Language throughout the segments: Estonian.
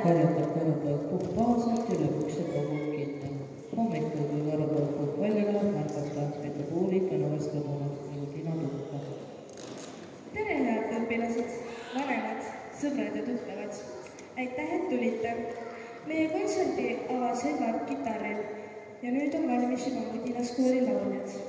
karjatab varrapoeg puhkpaaselt ja lööb ukse kogu kinni. Hommikul, kui varrapoeg puhk välja läheb, märkab ta, et ta kooli ikka nõvest kadunud nagu tina tuhka. Tere, head õpilased, vanemad, sõbrad ja tuttavad. Aitäh, et tulite. Meie kontserdi avas Edvard kitarril ja nüüd on valmis juba Mudilas kooli lauljad.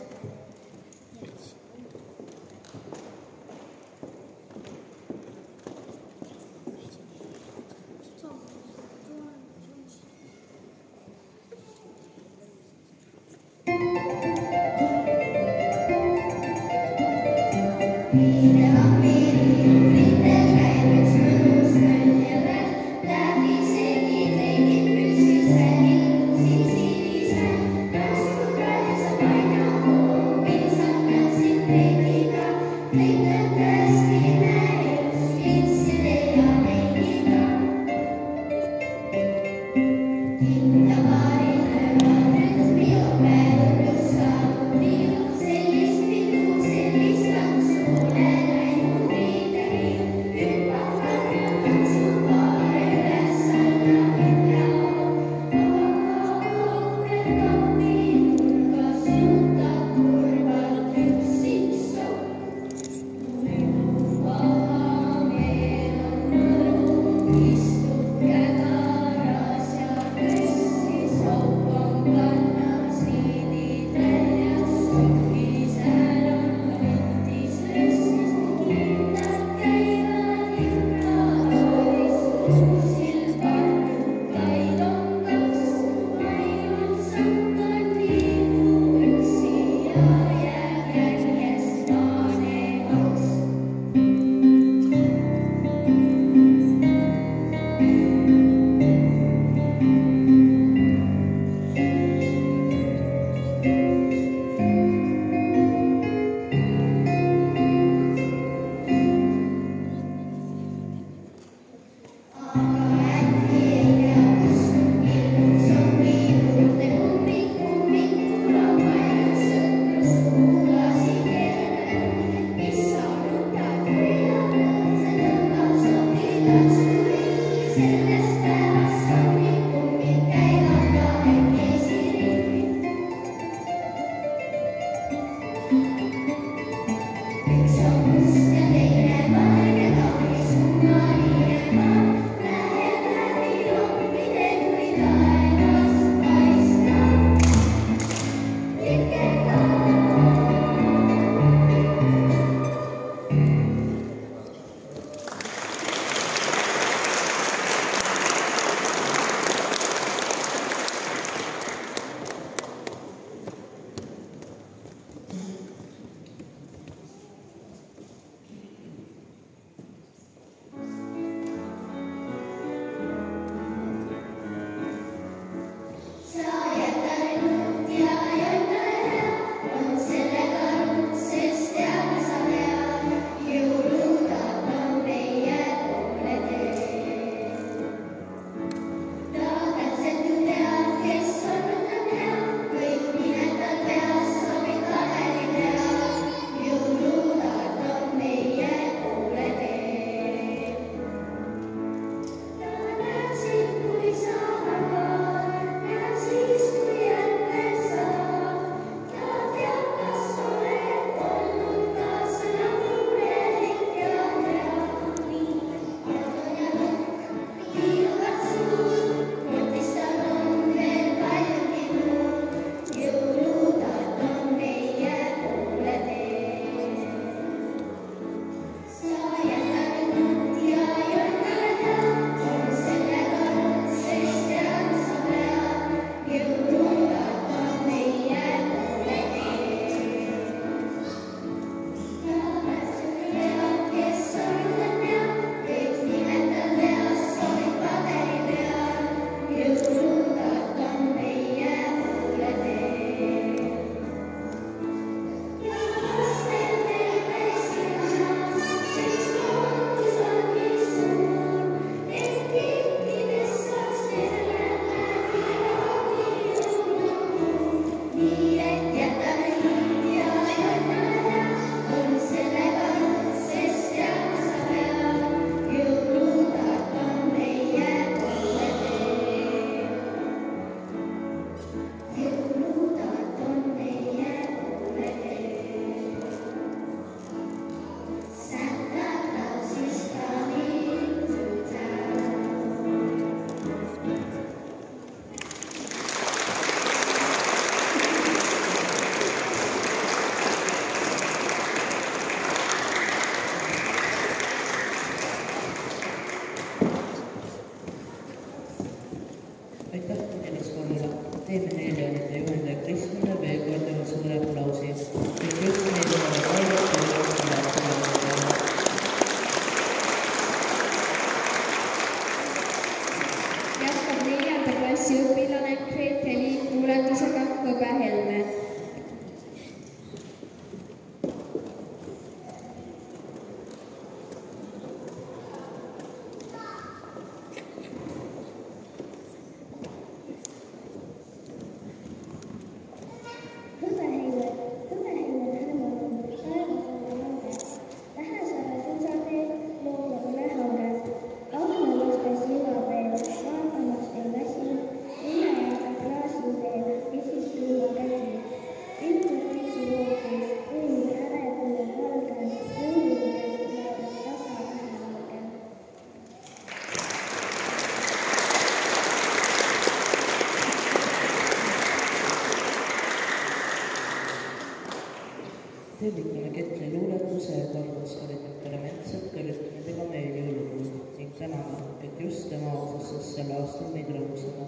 ja Karlus oli temperamentsed, kellelt me tegime jõulukuud ning täname, et just tema otsustas sel aastal meid rõõmustada.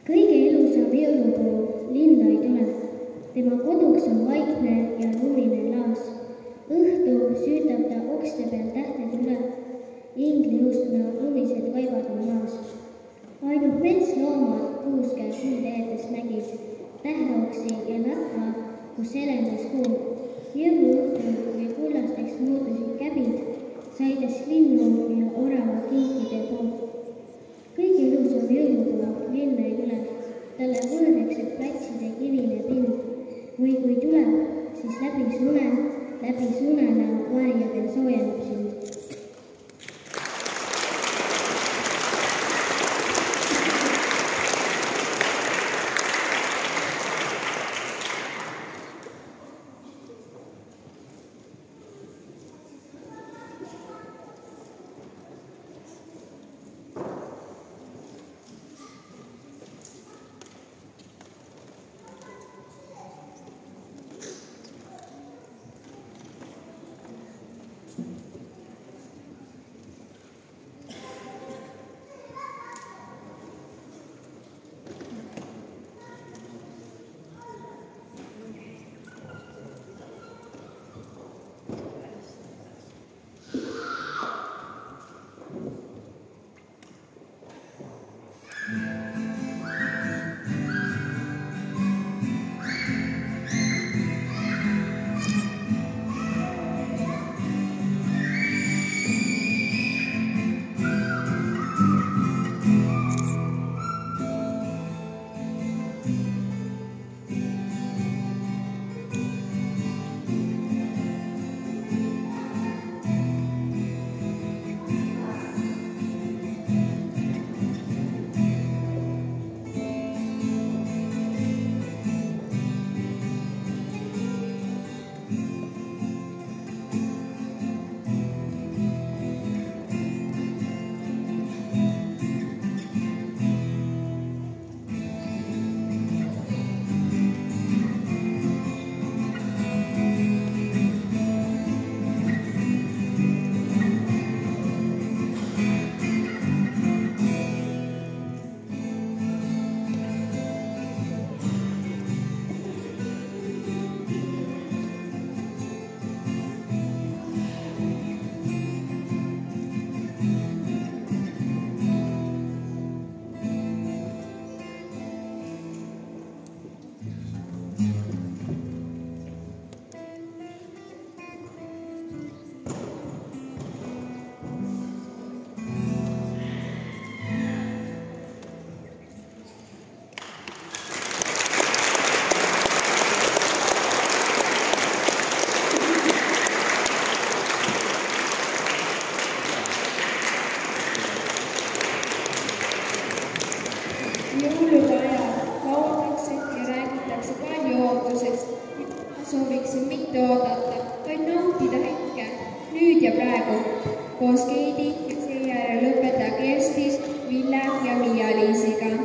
Kõige ilusam jõulupuu linna ei tule. Tema koduks on vaikne ja lumine laas. Õhtu süütab ta okste peal tähted üle. Ingliustuna lumised vaibad on maas. Ainult metsloomad kuuske teedes nägid. Täheoksi ja natva, kus elendas kuu. Jõuluõhtul, kui kullasteks muutusid käbid, saides linnu ja orava kinkide puu. Kõige ilusam jõulupuu linna ei tule. Talle võõrekseb platside kivine pind. Või kui tuleb, siis läbi sunena Maarjadel soojeneb sind. Jõulude ajal lauldakse ja räägitakse palju ootusest. Ma sooviksin mitte oodata, vaid nautida hetke, nüüd ja praegu. Koos Keidi ja seejärel õpetaja Kersti, Ville ja Miia-Liisiga.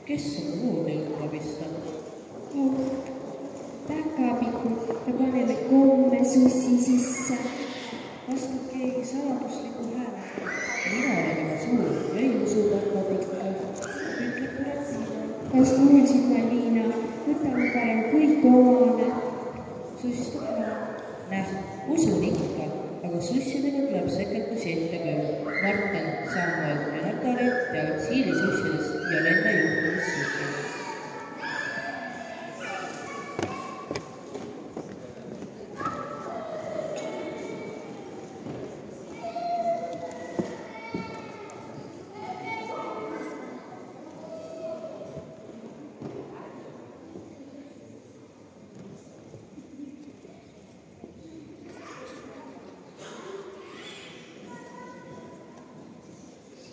kes on voodiõuga pista? Päkapiku ja paneme 3 sussi sisse. Vastab keegi saladusliku häälega. Mina olen juba suur ja ei usu päkapikku. Ütleb Buratino. Kas kuulsid, Malina? Võtame parem kõik omale. Susistab ära. Näh, usun ikka, aga sussidega tuleb seketusi ette küll. Marten, Samuel ja Natali teavad Siili sussidest ja nende juhtumist sussidest.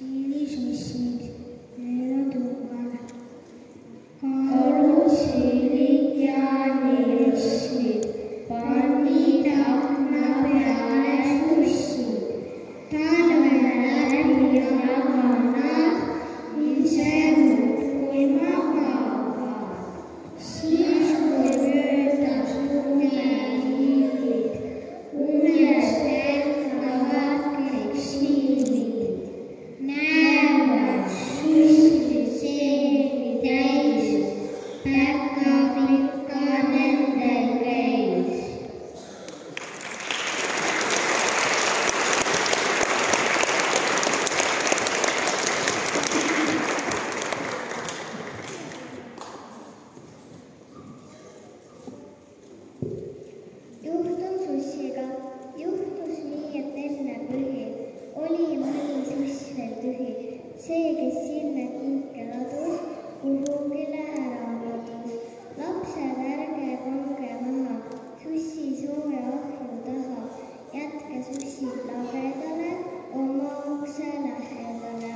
Siilisussid, need on tugevad. Karusellid ja neessid, pannid akna peale sussid. Talve läbi jaganud, ise muudkui magavad. Siis, kui möödas lumeliigid, unest ärkavad kõik silmid. Näevad sussid seeni täis, päkapikka nendel käis. Juhtum sussiga. Juhtus nii, et enne pühi oli mõni suss veel tühi. See, kes sinna kinke ladus, kuhugile ära kadus. Lapsed, ärge pange maha, sussi sooja ahju taha. Jätke sussid lagedale, oma ukse lähedale.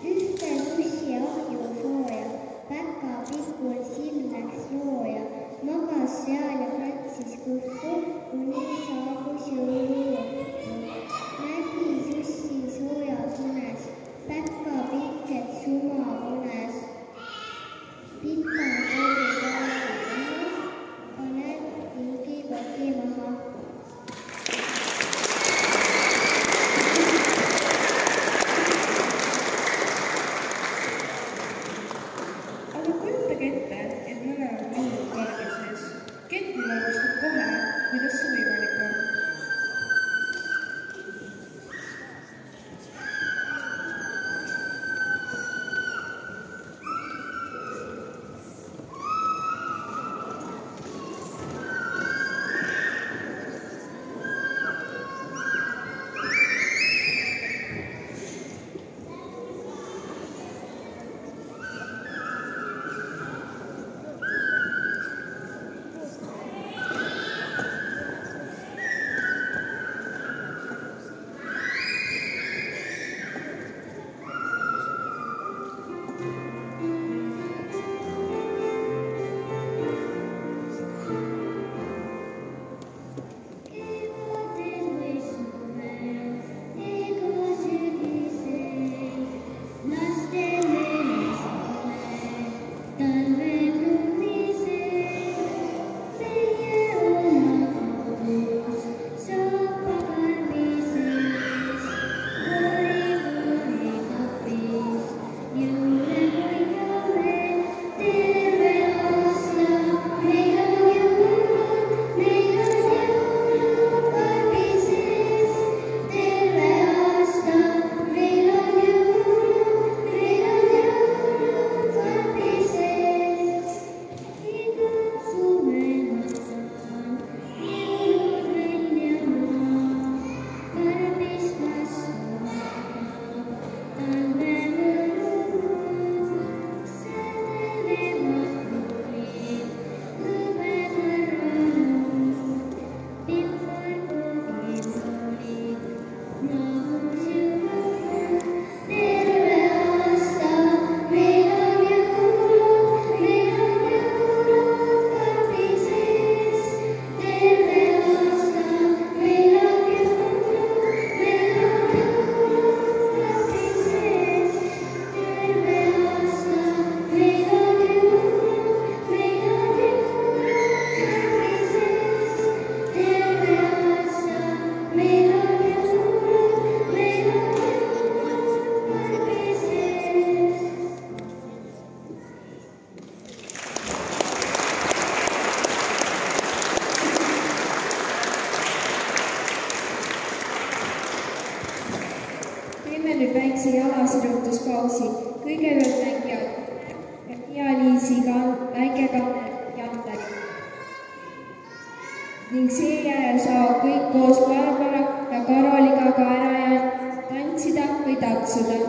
Ühte sussi ahju sooja, päkapikul silm läks looja. Magas seal ja kratsis kõhtu, kuni saabus jõuluõhtu. Nägi sussi soojas unes, päkapikk, et sumab unes. teeb väikse jalasirutuspausi. Kõigepealt mängivad Nia-Liisiga väike Kanel Jantari. Ning seejärel saavad kõik koos Barbara ja Karoliga ka ära tantsida või taksuda.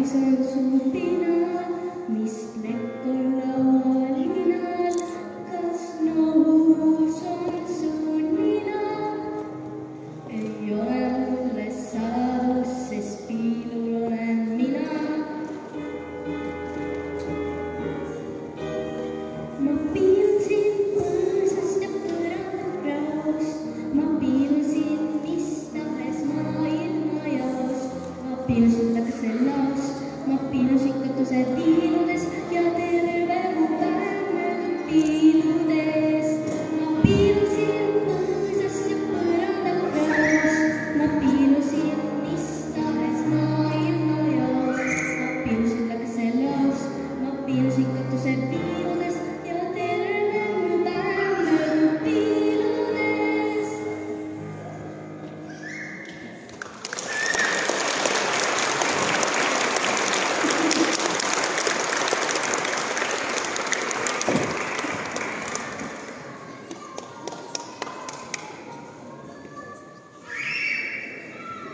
Saalis on suur pina, mis plekk on laualinal. Kas nohus on suur nina? Ei ole mulle saladus, sest piilul olen mina. Ma piilusin põõsast ja põrandakraost, ma piilusin mis tahes maailmajaos. Ma piilusin taksellaos, ma piilusin katuse piiludes ja terve mu päev möödub piiludes. Ma piilusin põõsast ja põrandakraost, ma piilusin mis tahes maailmajaos. Ma piilusin taksellaos, ma piilusin katuse piiludes ja terve mu päev möödub piiludes.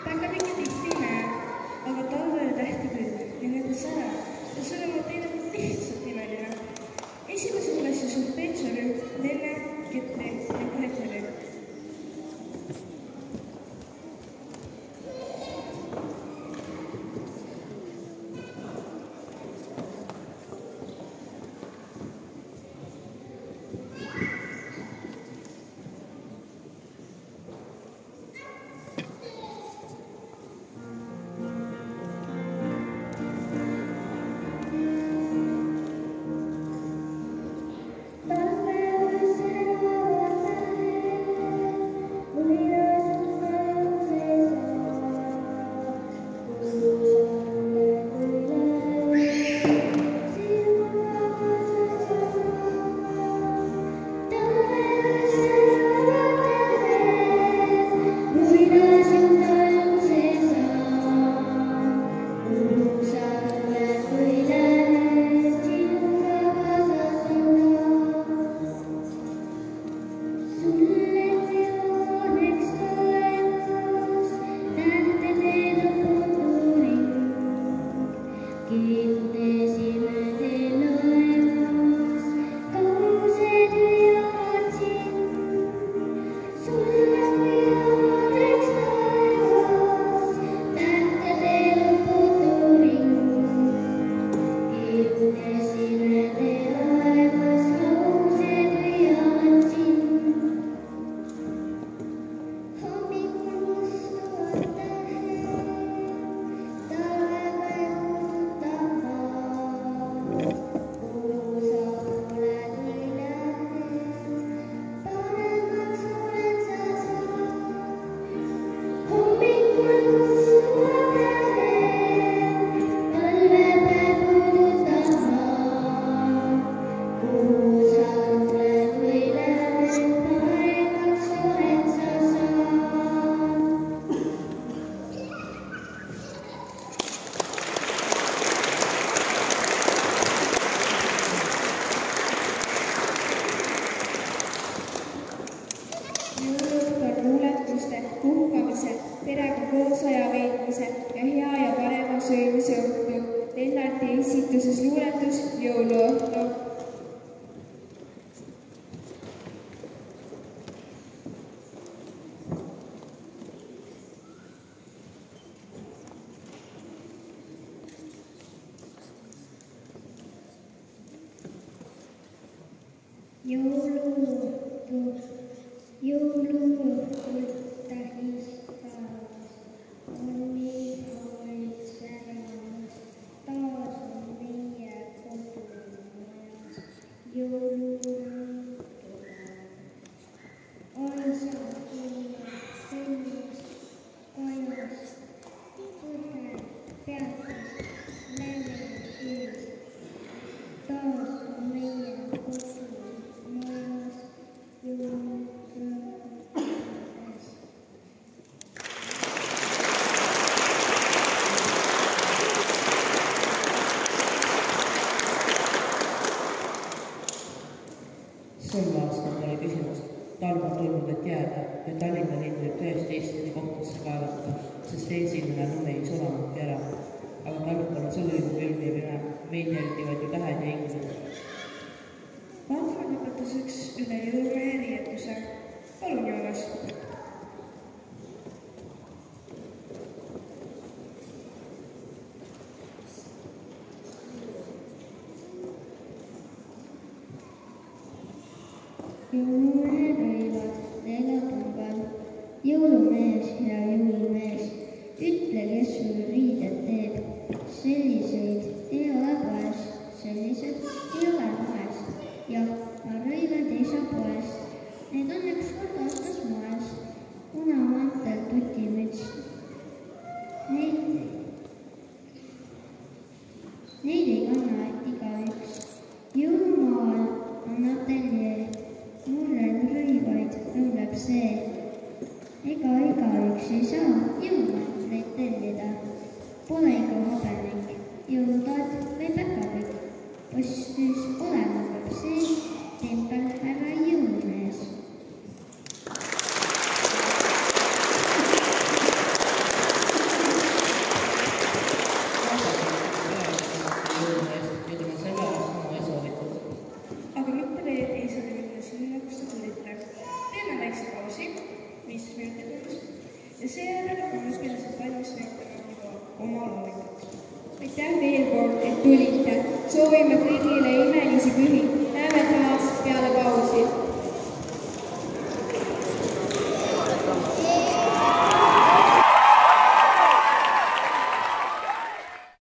Ta hakkab ikka tihti ei näe, aga talvel tähti küll ja nende sära ja sõnum on teine lihtsalt imeline. Esimese klassi solfeedžorühm, Lenne, Kette ja Kahetjärv. puhkamise, perega koos aja veetmise ja hea ja parema söömise õhtu. Lennarti esituses luuletus Jõuluõhtu. Jõuluõhtut tähistamas on nii kaunis väramas, taas on meie kodumajas jõuluõhtupäev. Aisad kinni kõnnist, kajast, põder peatas läbi ees. Taas on meie kodumajas Sel aastal oli küsimus, talv on tulnud, et jääda ja Tallinna linn võib tõesti Eestini kohtusse kaevata, sest eesimene lumi ei sulanudki ära. Aga talv pole sõlminud külm ja pime, meid jälgivad ju tähed ja inglased. Vaatame lõpetuseks üle jõulumehe riietuse. Palun, Joonas. Jõulumehe rõivad, leelatumbal, jõulumees ja jõulumees, ütle, kes sul riided teeb. Selliseid ei ole poes, sellised ei ole moes. Jah, ma rõivad ei saa poest, need on ükskord aastas moes, punamantel tutimüts. Neid ei kanna igaüks. Jõulumaal on ateljee, murren rõivaid õmleb see. Ega igaüks ei saa jõulumantleid tellida. Pole iga habelik, jõulutaat või päkapikk. Postüüs olema peab see tempel härra jõulumees. Aga mitte veel ei saa minna sinna, kus te tulite. Teeme väikse pausi, 15 minutit umbes, ja seejärel on õpilased valmis näitama oma loomingut. Aitäh veel kord, et tulite. Soovime kõigile imelisi pühi. Näeme taas peale pausi.